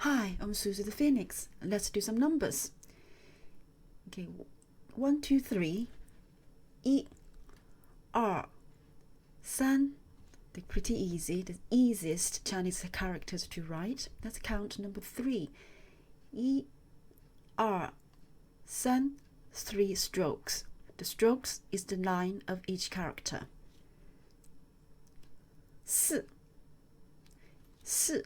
Hi, I'm Susie the Phoenix. Let's do some numbers. Okay, 1, 2, 3. 1, 2, 3. They're pretty easy. The easiest Chinese characters to write. Let's count number 3. 1, 2, 3. 3 strokes. The strokes is the line of each character. 4. 4.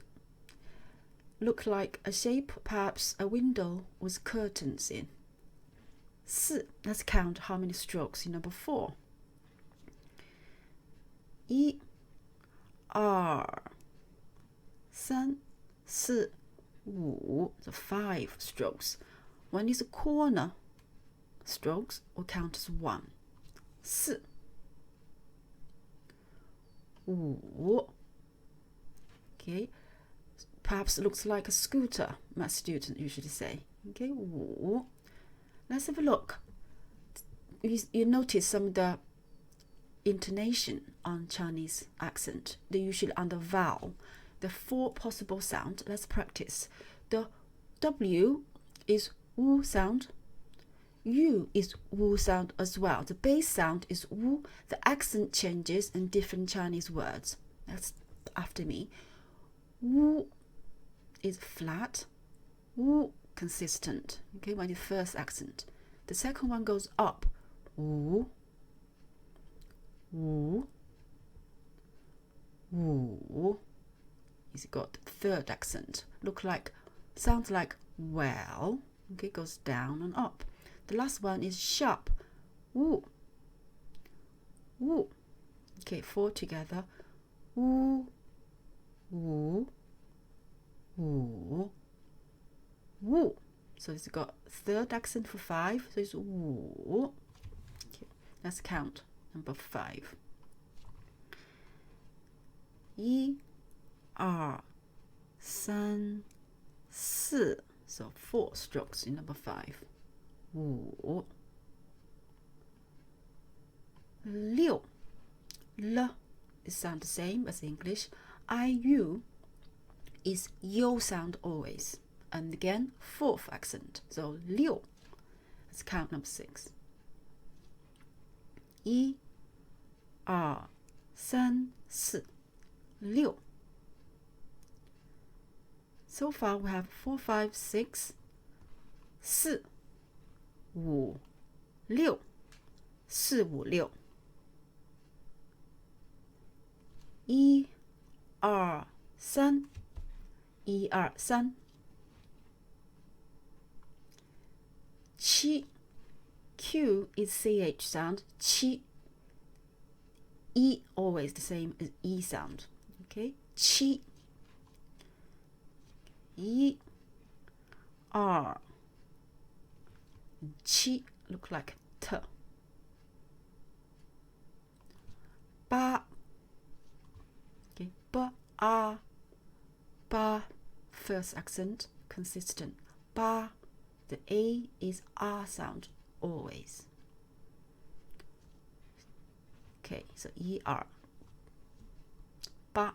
Look like a shape, perhaps a window with curtains in. 4. Let's count how many strokes in number 4. 1, 2, 3, 4, 5. The 5 strokes. One is a corner strokes will count as 1. 4, 5. Okay, perhaps it looks like a scooter, my students usually say. Okay, 5. Let's have a look. You notice some of the intonation on Chinese accent. They usually on the vowel. The 4 possible sound. Let's practice. The W is wu sound. U is wu sound as well. The base sound is wu. The accent changes in different Chinese words. That's after me. Wu is flat. Wu consistent. Okay, when the first accent. The second one goes up. Wu. Wu. Wu. It's got the third accent. Sounds like well. Okay, goes down and up. The last one is sharp. Wu. Wu. Okay, 4 together. Wu. Wu. Wu. Wu. So it's got third accent for 5. So it's wu. Okay, let's count number 5. 1, 2, 3, 4. So 4 strokes in number 5. 5, 6. L is sound the same as English. IU is yo sound always. And again, 4th accent. So 6. Let's count number 6. 1, 2, 3, 4. 6. So far we have 4, 5, 6, 4, 5, 6, 4, 5, 6. 1, 2, 3. 1, 2, 3. 7. Q is CH sound. 7. E always the same as E sound. Okay. 7. 1, 2. 7 look like T. 8. Okay. B, A, ba. First accent consistent. Ba. The A is R sound always. Okay, so ER. 8.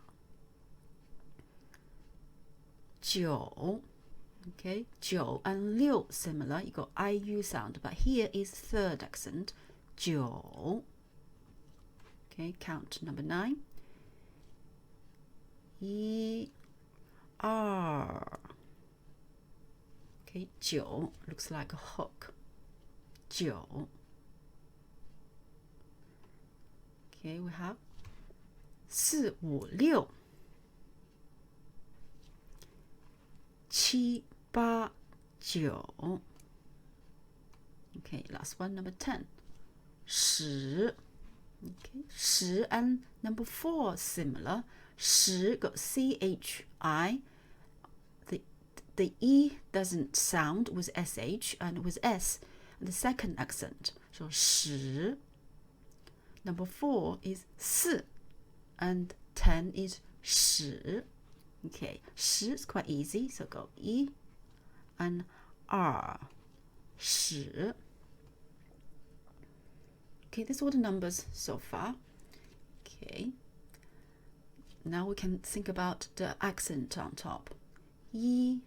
9. Okay, 9 and 6 similar. You got IU sound, but here is third accent. 9. Okay, count number 9. 1, 2. Okay, 9 looks like a hook. 9. Okay, we have 4, 5, 6. 7, 8, 9. Okay, last one, number 10. 10. Okay, 10 and number 4 similar. 10 got CHI. The E doesn't sound with SH and with S, the second accent. So 10. Number 4 is 4 and 10 is 10. Okay, 10 is quite easy, so go 1 and 2, 10. Okay, that's all the numbers so far. Okay, now we can think about the accent on top. 1,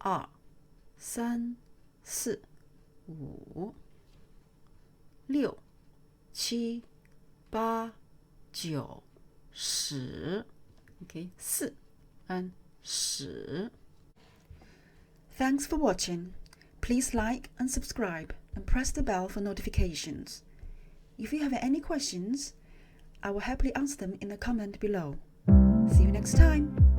2、3、4、5、6、7、8、9、10。Okay, 4 and 10. Thanks for watching. Please like and subscribe and press the bell for notifications. If you have any questions, I will happily answer them in the comment below. See you next time.